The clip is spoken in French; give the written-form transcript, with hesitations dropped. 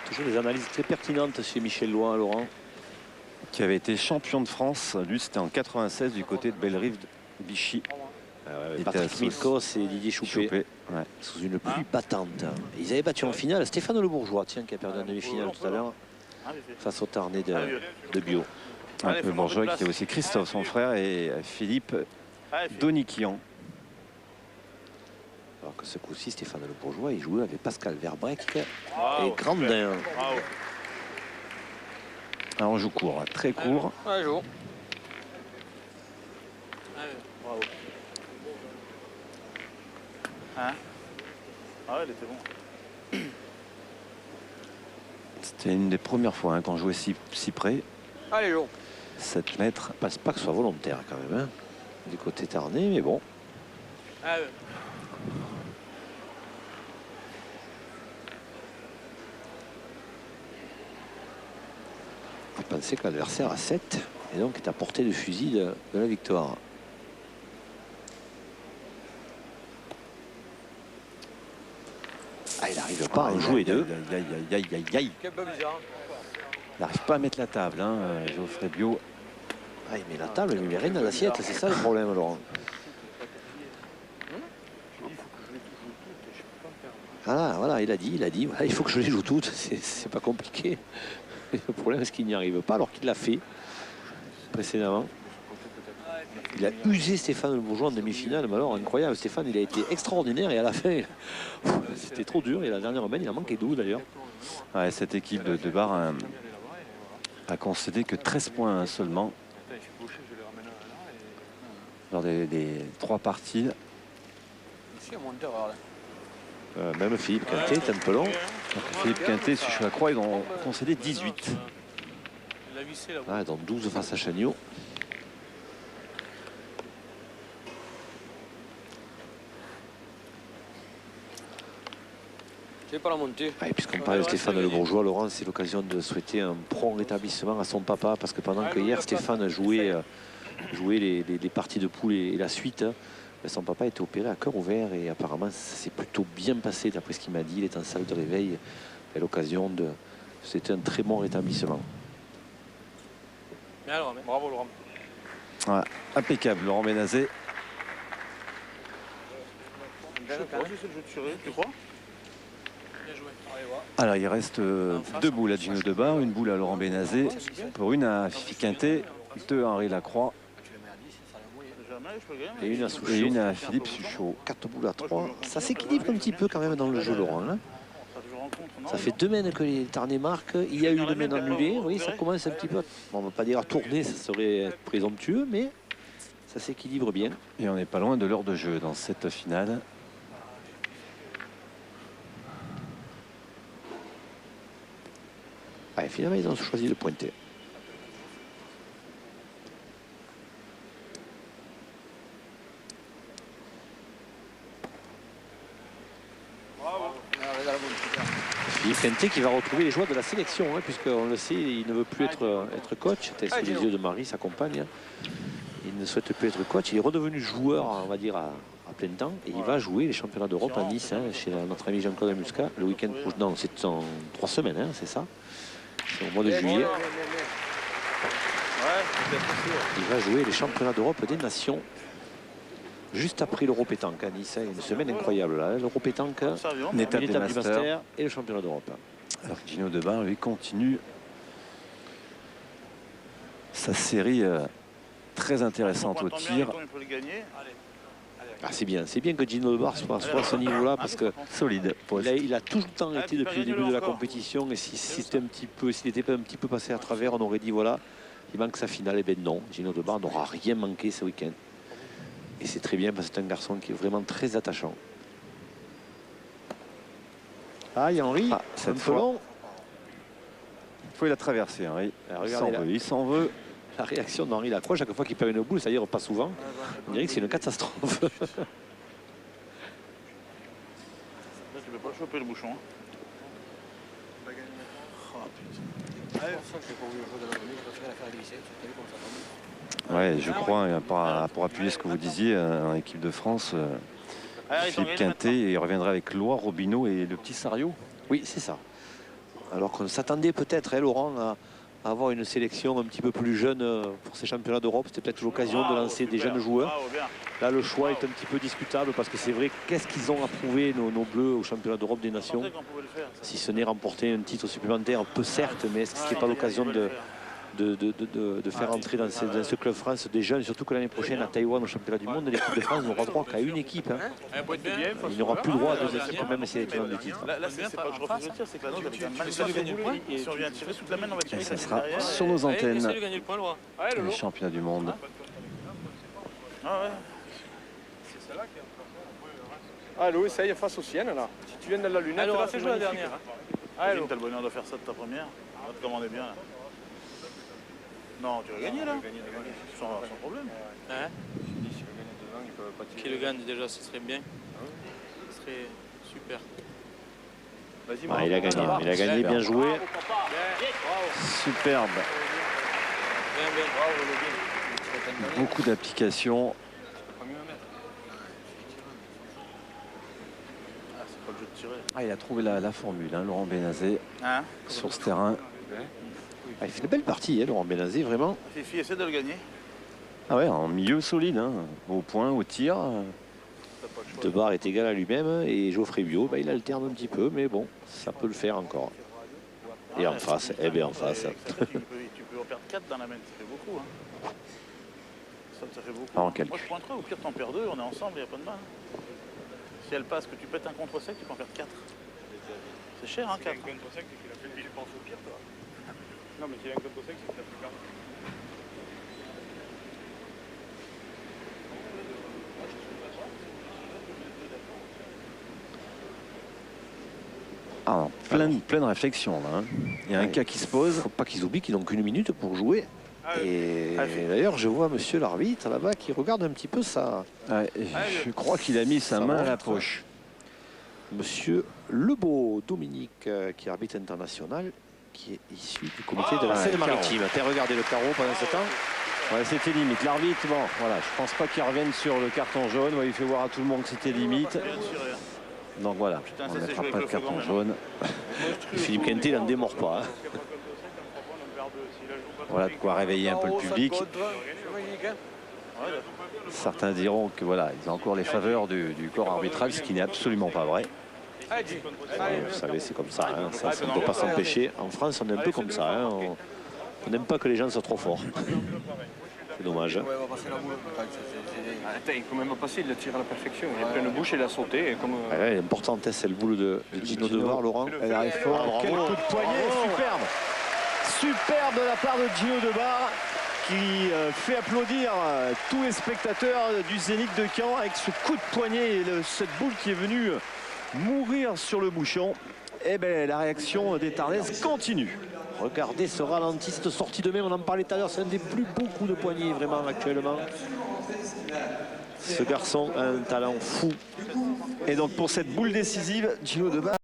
Toujours des analyses très pertinentes chez Michel Loin, Laurent. Qui avait été champion de France. Lui, c'était en 96 du côté de Bellerive Vichy. Patrick Milkos et Didier Choupé. Ouais. Sous une pluie battante. Ils avaient battu en finale Stéphane Le Bourgeois, tiens, qui a perdu en demi-finale tout à l'heure face au Tarnais de Bio. Le Bourgeois qui est aussi Christophe, son frère, et Philippe Doniquian. Alors que ce coup-ci, Stéphane Le Bourgeois, il jouait avec Pascal Verbrek et Grandin. Alors on joue court, très court. Ouais, joue. Bravo. Hein? Ah ouais, il était bon. C'était une des premières fois qu'on jouait si près. Allez, joue. 7 mètres. Je pense pas que ce soit volontaire quand même, hein, du côté Tarnais, mais bon. Vous pensez que l'adversaire a 7 et donc est à portée de fusil de la victoire. Ah, il n'arrive pas à en jouer deux. Il n'arrive pas à mettre la table, hein, Geoffrey Bio. Ah, il met la table, mais il met rien dans l'assiette, c'est ça le problème, Laurent. Ah, voilà, il a dit, voilà, il faut que je les joue toutes, c'est pas compliqué. Le problème, c'est qu'il n'y arrive pas, alors qu'il l'a fait précédemment. Il a usé Stéphane Le Bourgeois en demi-finale, mais alors incroyable, Stéphane, il a été extraordinaire, et à la fin, c'était trop dur, et la dernière semaine, il a manqué d'eau d'ailleurs. Ouais, cette équipe de Bar a concédé que 13 points seulement lors des 3 parties. Même Philippe Quintet est un peu long. Philippe Quintet, si je la crois, ils ont concédé 18. Ah, donc 12 face à Chagnot. C'est pas la montée. Ah, puisqu'on parle de Stéphane Le Bourgeois, Laurent, c'est l'occasion de souhaiter un prompt rétablissement à son papa, parce que pendant que hier Stéphane jouait les parties de poule et la suite, son papa était opéré à cœur ouvert et apparemment ça s'est plutôt bien passé d'après ce qu'il m'a dit. Il est en salle de réveil à l'occasion de... C'était un très bon rétablissement. Bravo, Laurent. Ouais, impeccable, Laurent Bénazet. Tu crois? Alors il reste 2 boules à Gino Debar, une boule à Laurent Bénazet, pour une à Fifi Quintet, 2 à Henri Lacroix et une à Souchot. et une à Philippe Suchot. 4 boules à 3. Ça s'équilibre un petit peu quand même dans le jeu, Laurent. Hein. Ça fait 2 mènes que les Tarnais marquent. Il y a eu une mène annulée. Oui, ça commence un petit peu. Bon, on ne va pas dire à tourner, ça serait présomptueux, mais ça s'équilibre bien. Et on n'est pas loin de l'heure de jeu dans cette finale. Allez, finalement, ils ont choisi de pointer. Philippe Quintet qui va retrouver les joies de la sélection, hein, puisqu'on le sait, il ne veut plus être coach. C'était sous les yeux de Marie, sa compagne. Il ne souhaite plus être coach. Il est redevenu joueur, on va dire, à plein temps. Et il va jouer les championnats d'Europe à Nice, hein, chez notre ami Jean-Claude Muscat, le week-end prochain. Non, c'est en 3 semaines, hein, c'est ça. C'est au mois de juillet. Il va jouer les championnats d'Europe des nations. Juste après l'Euro pétanque à Nice, une semaine incroyable là. L'Euro pétanque, Une étape des du Masters. Master et le championnat d'Europe. Alors Gino Debar, lui, continue sa série très intéressante au tir. Ah, c'est bien que Gino Debar soit à ce niveau-là parce que Solide. il a tout le temps été depuis le début de la compétition et s'il était pas un petit peu passé à travers, on aurait dit voilà, il manque sa finale. Et bien non, Gino Debar n'aura rien manqué ce week-end. Et c'est très bien parce que c'est un garçon qui est vraiment très attachant. Ah, il y a Henri, cette un fois. peu long. Il faut la traverser, Henri. Il s'en veut. La réaction d'Henri Lacroix, chaque fois qu'il perd une boule, c'est-à-dire pas souvent, on dirait que c'est une catastrophe. Là, tu peux pas choper le bouchon. Ouais, je crois, pour appuyer ce que vous disiez, en équipe de France, Philippe Quintet, il reviendra avec Loire, Robineau et le petit Sario. Oui, c'est ça. Alors qu'on s'attendait peut-être, hein, Laurent, à avoir une sélection un petit peu plus jeune pour ces championnats d'Europe. C'était peut-être l'occasion de lancer des jeunes joueurs. Là, le choix est un petit peu discutable parce que c'est vrai, qu'est-ce qu'ils ont approuvé nos Bleus au championnat d'Europe des Nations? Si ce n'est remporter un titre supplémentaire, on peut certes, mais est-ce que ce n'est pas l'occasion de faire entrer dans ce club France des jeunes, surtout que l'année prochaine à Taïwan au championnat du monde, l'équipe de France n'aura droit qu'à une équipe. Hein. Il n'aura plus droit à deux équipes, même si elle est tenante du titre. Là, c'est pas que je refuse de tir, c'est que la note avec un mal et si on vient tirer toute la main, on va tirer. Et ça sera sur nos antennes, les championnats du monde. Ah ouais. Ah, Louis, ça y est, face aux siennes, là. Si tu viens de la lunette, là, c'est joué la magnifique. dernière. T'as le bonheur de faire ça de ta première. On va te commander bien. Là. Non, tu vas gagner là. Sans problème. Hein? Qui le gagne déjà, ce serait bien. Ce serait super. Ah, il a gagné, bien joué. Superbe. Bien. Beaucoup d'applications. Ah, c'est pas le jeu de tirer. Ah, il a trouvé la formule, hein, Laurent Bénazé, Hein? sur ce terrain. Ah, il fait une belle partie, hein, Laurent Bénazé, vraiment. Fifi, essaie de le gagner. Ah ouais, en milieu solide, hein, au point, au tir. Debar est égal à lui-même et Geoffrey Biot, bah, il alterne un petit peu, mais bon, ça peut le faire encore. Et en face, eh bien en face. Tu peux en perdre 4 dans la main, ça fait beaucoup. Hein. Ça fait beaucoup. Ah, en calcul. Moi je pointerai, au pire t'en perds 2, on est ensemble, il n'y a pas de mal. Si elle passe, que tu pètes un contre sec, tu peux en perdre 4. C'est cher, hein, 4. Il pense au pire, toi. Non, mais s'il y a un contre sec, c'est que t'as plus qu'un. Ah, pleine réflexion là. Hein. Il y a un cas qui se pose. Il ne faut pas qu'ils oublient qu'ils n'ont qu'une minute pour jouer. Et d'ailleurs, je vois monsieur l'arbitre là-bas qui regarde un petit peu ça. Ouais, je crois qu'il a mis sa main à la poche. Monsieur Lebeau Dominique, qui est arbitre international, qui est issu du comité de la Seine-Maritime. T'as regardé le carreau pendant ce temps? Ouais, c'était limite. L'arbitre, bon, voilà, je pense pas qu'il revienne sur le carton jaune. Ouais, il fait voir à tout le monde que c'était limite. Donc voilà, Putain, on ça, ne c'est mettra joué pas de avec le carton feu jaune. Philippe Quintet, il n'en démord pas. Hein. Voilà de quoi réveiller un peu le public. Certains diront que voilà, ils ont encore les faveurs du corps arbitral, ce qui n'est absolument pas vrai. Vous savez, c'est comme ça, hein. Ça ne peut pas s'empêcher. En France, on est un peu comme ça. Hein. On n'aime pas que les gens soient trop forts. C'est dommage. Hein. Attends, il peut même passer, il a tiré à la perfection. Il a pleine bouche, il a sauté. Comme... Elle est importante, c'est le boule de Gino Debar, Laurent. Elle arrive fort. Quel coup de poignet, superbe. Superbe de la part de Gino Debar, qui fait applaudir tous les spectateurs du Zénith de Caen avec ce coup de poignet et cette boule qui est venue mourir sur le bouchon. Et bien la réaction des Tarnaises continue. Regardez ce ralenti, cette sortie de main, on en parlait tout à l'heure, c'est un des plus beaux coups de poignet vraiment actuellement. Ce garçon a un talent fou. Et donc pour cette boule décisive, Gino Debar